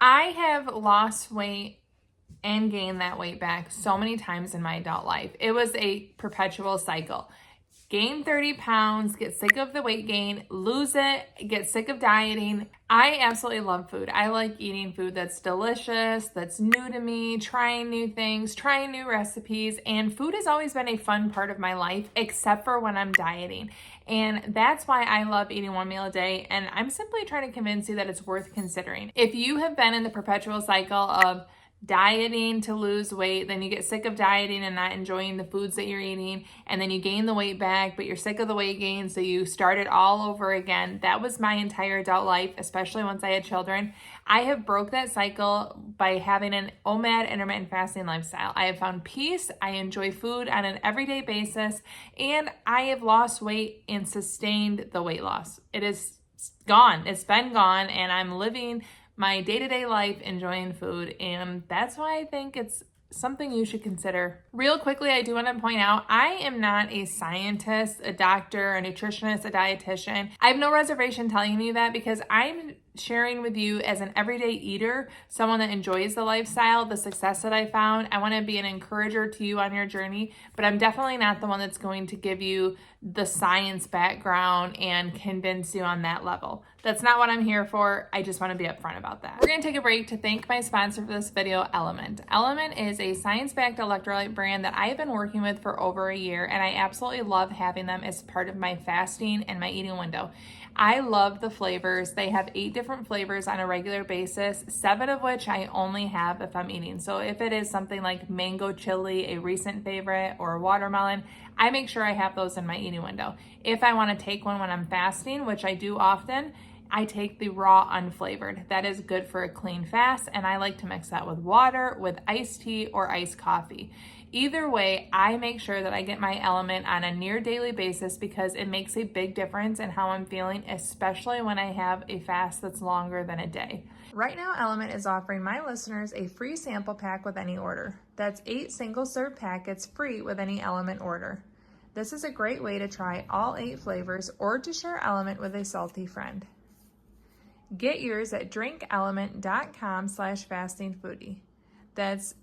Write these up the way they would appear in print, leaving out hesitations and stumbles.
I have lost weight and gained that weight back so many times in my adult life. It was a perpetual cycle. Gain 30 pounds, get sick of the weight gain, lose it, get sick of dieting. I absolutely love food. I like eating food that's delicious, that's new to me, trying new things, trying new recipes, and food has always been a fun part of my life, except for when I'm dieting. And that's why I love eating one meal a day, and I'm simply trying to convince you that it's worth considering. If you have been in the perpetual cycle of dieting to lose weight, then you get sick of dieting and not enjoying the foods that you're eating, and then you gain the weight back, but you're sick of the weight gain, so you start it all over again. That was my entire adult life, especially once I had children. I have broke that cycle by having an OMAD intermittent fasting lifestyle. I have found peace, I enjoy food on an everyday basis, and I have lost weight and sustained the weight loss. It is gone. It's been gone, and I'm living my day-to-day life enjoying food, and that's why I think it's something you should consider. Real quickly, I do want to point out, I am not a scientist, a doctor, a nutritionist, a dietitian. I have no reservation telling you that because I'm sharing with you as an everyday eater, someone that enjoys the lifestyle, the success that I found. I want to be an encourager to you on your journey, but I'm definitely not the one that's going to give you the science background and convince you on that level. That's not what I'm here for. I just want to be upfront about that. We're going to take a break to thank my sponsor for this video, Element. Element is a science-backed electrolyte brand that I have been working with for over a year, and I absolutely love having them as part of my fasting and my eating window. I love the flavors. They have 8 different flavors on a regular basis, 7 of which I only have if I'm eating. So if it is something like mango chili, a recent favorite, or watermelon, I make sure I have those in my eating window. If I want to take one when I'm fasting, which I do often, I take the raw unflavored. That is good for a clean fast, and I like to mix that with water, with iced tea, or iced coffee. Either way, I make sure that I get my Element on a near daily basis because it makes a big difference in how I'm feeling, especially when I have a fast that's longer than a day. Right now, Element is offering my listeners a free sample pack with any order. That's 8 single-serve packets free with any Element order. This is a great way to try all 8 flavors or to share Element with a salty friend. Get yours at drinkelement.com/fastingfoodie. That's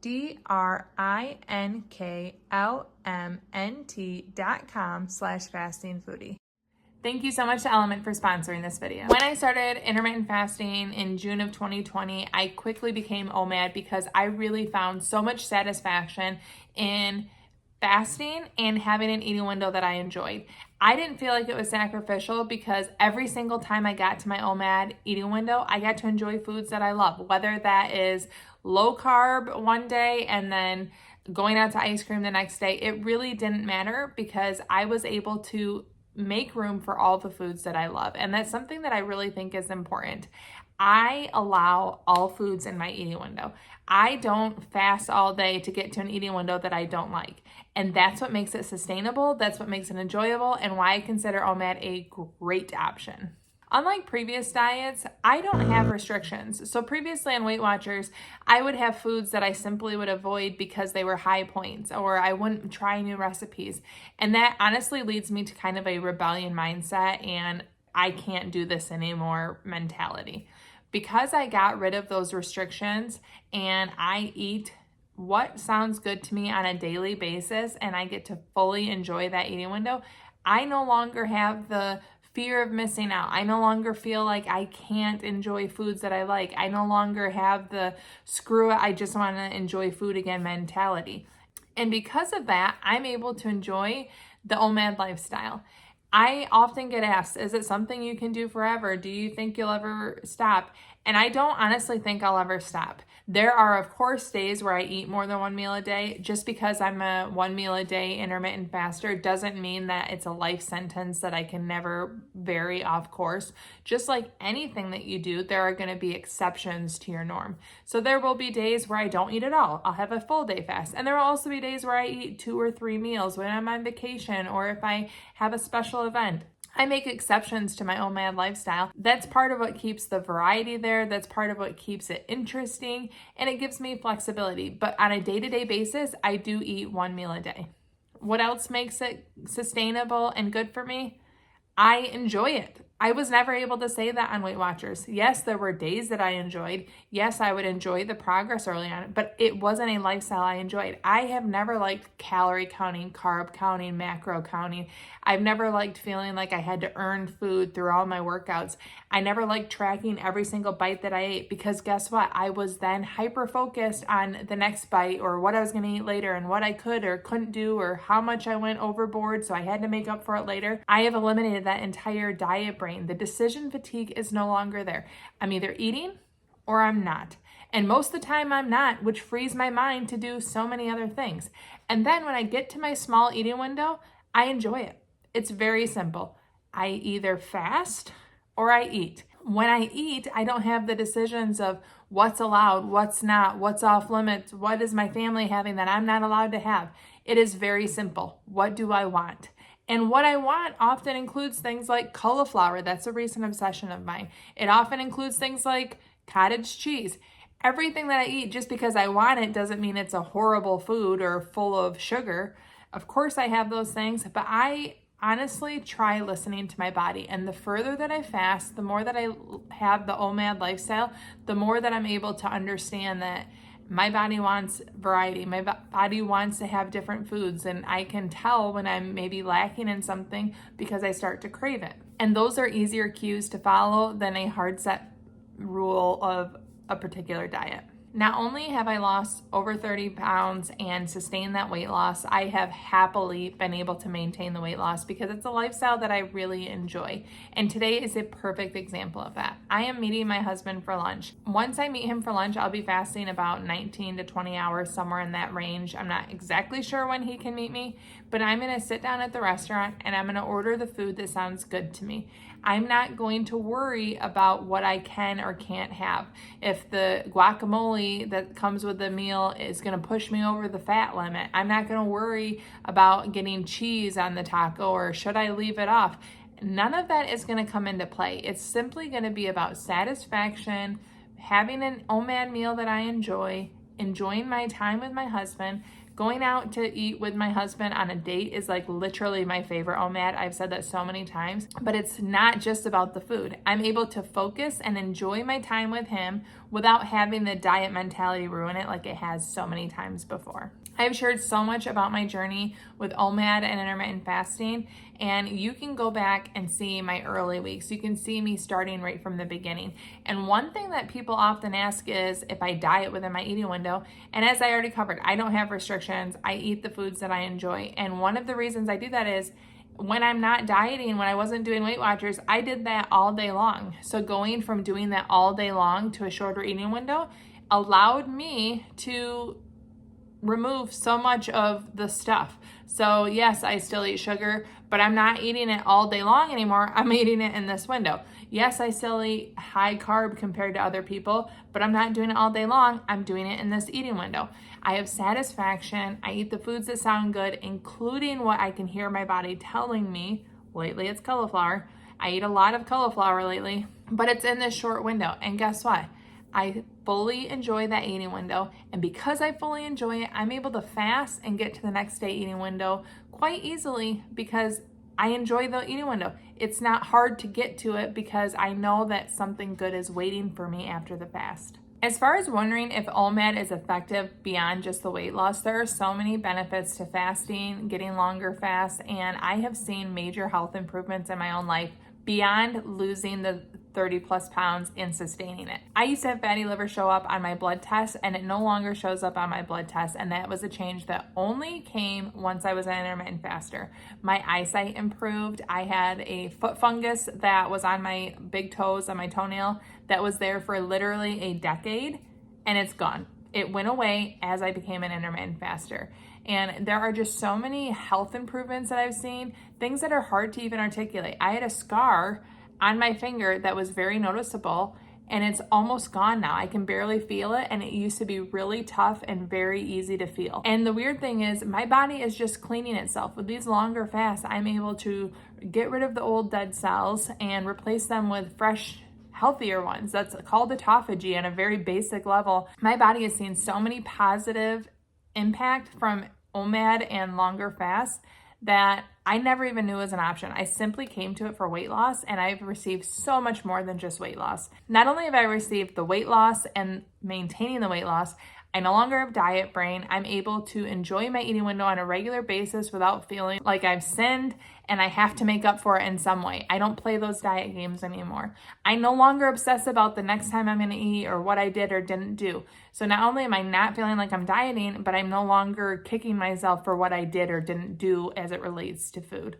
DRINKLMNT.com/fastingfoodie. Thank you so much to Element for sponsoring this video. When I started intermittent fasting in June of 2020, I quickly became OMAD because I really found so much satisfaction in fasting and having an eating window that I enjoyed. I didn't feel like it was sacrificial because every single time I got to my OMAD eating window, I got to enjoy foods that I love, whether that is low carb one day and then going out to ice cream the next day. It really didn't matter because I was able to make room for all the foods that I love. And that's something that I really think is important. I allow all foods in my eating window. I don't fast all day to get to an eating window that I don't like. And that's what makes it sustainable. That's what makes it enjoyable and why I consider OMAD a great option. Unlike previous diets, I don't have restrictions. So previously on Weight Watchers, I would have foods that I simply would avoid because they were high points or I wouldn't try new recipes. And that honestly leads me to kind of a rebellion mindset and I can't do this anymore mentality. Because I got rid of those restrictions and I eat what sounds good to me on a daily basis and I get to fully enjoy that eating window, I no longer have the fear of missing out. I no longer feel like I can't enjoy foods that I like. I no longer have the screw it, I just want to enjoy food again mentality. And because of that, I'm able to enjoy the OMAD lifestyle. I often get asked, is it something you can do forever? Do you think you'll ever stop? And I don't honestly think I'll ever stop. There are, of course, days where I eat more than one meal a day. Just because I'm a 1 meal a day intermittent faster doesn't mean that it's a life sentence that I can never vary off course. Just like anything that you do, there are going to be exceptions to your norm. So there will be days where I don't eat at all. I'll have a full day fast. And there will also be days where I eat 2 or 3 meals when I'm on vacation or if I have a special event. I make exceptions to my OMAD lifestyle. That's part of what keeps the variety there. That's part of what keeps it interesting, and it gives me flexibility. But on a day-to-day basis, I do eat 1 meal a day. What else makes it sustainable and good for me? I enjoy it. I was never able to say that on Weight Watchers. Yes, there were days that I enjoyed. Yes, I would enjoy the progress early on, but it wasn't a lifestyle I enjoyed. I have never liked calorie counting, carb counting, macro counting. I've never liked feeling like I had to earn food through all my workouts. I never liked tracking every single bite that I ate, because guess what? I was then hyper focused on the next bite, or what I was going to eat later, and what I could or couldn't do, or how much I went overboard, so I had to make up for it later. I have eliminated that entire diet brain. The decision fatigue is no longer there. I'm either eating or I'm not. And most of the time I'm not, which frees my mind to do so many other things. And then when I get to my small eating window, I enjoy it. It's very simple. I either fast or I eat. When I eat, I don't have the decisions of what's allowed, what's not, what's off limits, what is my family having that I'm not allowed to have. It is very simple. What do I want? And what I want often includes things like cauliflower. That's a recent obsession of mine. It often includes things like cottage cheese. Everything that I eat, just because I want it doesn't mean it's a horrible food or full of sugar. Of course I have those things, but I honestly try listening to my body. And the further that I fast, the more that I have the OMAD lifestyle, the more that I'm able to understand that my body wants variety. My body wants to have different foods, and I can tell when I'm maybe lacking in something because I start to crave it. And those are easier cues to follow than a hard set rule of a particular diet. Not only have I lost over 30 pounds and sustained that weight loss, I have happily been able to maintain the weight loss because it's a lifestyle that I really enjoy. And today is a perfect example of that. I am meeting my husband for lunch. Once I meet him for lunch, I'll be fasting about 19 to 20 hours, somewhere in that range. I'm not exactly sure when he can meet me, but I'm going to sit down at the restaurant and I'm going to order the food that sounds good to me. I'm not going to worry about what I can or can't have. If the guacamole that comes with the meal is going to push me over the fat limit, I'm not going to worry about getting cheese on the taco or should I leave it off. None of that is going to come into play. It's simply going to be about satisfaction, having an OMAD meal that I enjoy, enjoying my time with my husband. Going out to eat with my husband on a date is like literally my favorite OMAD. I've said that so many times, but it's not just about the food. I'm able to focus and enjoy my time with him without having the diet mentality ruin it like it has so many times before. I've shared so much about my journey with OMAD and intermittent fasting, and you can go back and see my early weeks. You can see me starting right from the beginning. And one thing that people often ask is if I diet within my eating window, and as I already covered, I don't have restrictions. I eat the foods that I enjoy. And one of the reasons I do that is when I'm not dieting, when I wasn't doing Weight Watchers, I did that all day long. So going from doing that all day long to a shorter eating window allowed me to remove so much of the stuff. So yes, I still eat sugar, but I'm not eating it all day long anymore. I'm eating it in this window. Yes, I still eat high carb compared to other people, but I'm not doing it all day long. I'm doing it in this eating window. I have satisfaction. I eat the foods that sound good, including what I can hear my body telling me. Lately, it's cauliflower. I eat a lot of cauliflower lately, but it's in this short window. And guess what? I fully enjoy that eating window. And because I fully enjoy it, I'm able to fast and get to the next day eating window quite easily because I enjoy the eating window. It's not hard to get to it because I know that something good is waiting for me after the fast. As far as wondering if OMAD is effective beyond just the weight loss, there are so many benefits to fasting, getting longer fasts, and I have seen major health improvements in my own life beyond losing the 30 plus pounds and sustaining it. I used to have fatty liver show up on my blood test, and it no longer shows up on my blood test, and that was a change that only came once I was an intermittent faster. My eyesight improved. I had a foot fungus that was on my big toes, on my toenail, that was there for literally a decade, and it's gone. It went away as I became an intermittent faster. And there are just so many health improvements that I've seen, things that are hard to even articulate. I had a scar on my finger that was very noticeable, and it's almost gone now. I can barely feel it, and it used to be really tough and very easy to feel. And the weird thing is my body is just cleaning itself. With these longer fasts, I'm able to get rid of the old dead cells and replace them with fresh, healthier ones. That's called autophagy at a very basic level. My body has seen so many positive impact from OMAD and longer fasts that I never even knew was an option. I simply came to it for weight loss, and I've received so much more than just weight loss. Not only have I received the weight loss and maintaining the weight loss, I no longer have diet brain. I'm able to enjoy my eating window on a regular basis without feeling like I've sinned and I have to make up for it in some way. I don't play those diet games anymore. I no longer obsess about the next time I'm going to eat or what I did or didn't do. So not only am I not feeling like I'm dieting, but I'm no longer kicking myself for what I did or didn't do as it relates to food.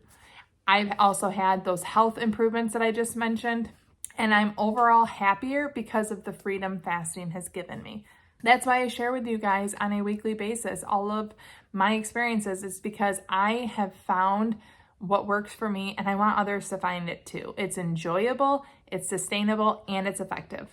I've also had those health improvements that I just mentioned, and I'm overall happier because of the freedom fasting has given me. That's why I share with you guys on a weekly basis all of my experiences. It's because I have found what works for me, and I want others to find it too. It's enjoyable, it's sustainable, and it's effective.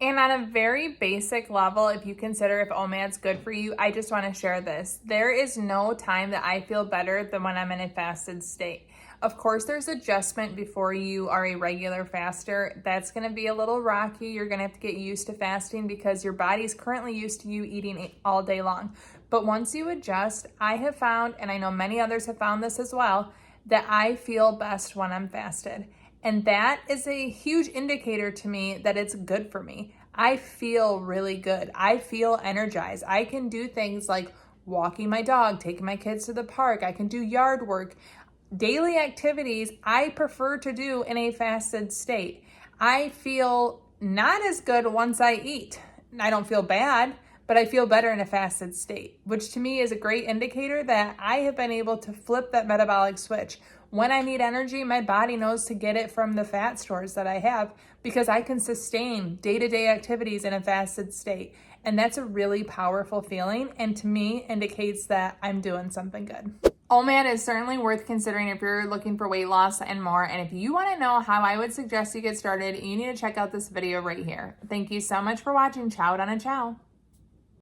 And on a very basic level, if you consider if OMAD's good for you, I just want to share this. There is no time that I feel better than when I'm in a fasted state. Of course, there's adjustment before you are a regular faster. That's going to be a little rocky. You're going to have to get used to fasting because your body's currently used to you eating all day long. But once you adjust, I have found, and I know many others have found this as well, that I feel best when I'm fasted. And that is a huge indicator to me that it's good for me. I feel really good. I feel energized. I can do things like walking my dog, taking my kids to the park. I can do yard work. Daily activities I prefer to do in a fasted state. I feel not as good once I eat. I don't feel bad, but I feel better in a fasted state, which to me is a great indicator that I have been able to flip that metabolic switch. When I need energy, my body knows to get it from the fat stores that I have because I can sustain day-to-day activities in a fasted state. And that's a really powerful feeling, and to me indicates that I'm doing something good. OMAD is certainly worth considering if you're looking for weight loss and more. And if you want to know how I would suggest you get started, you need to check out this video right here. Thank you so much for watching. Ciao, Donna, ciao.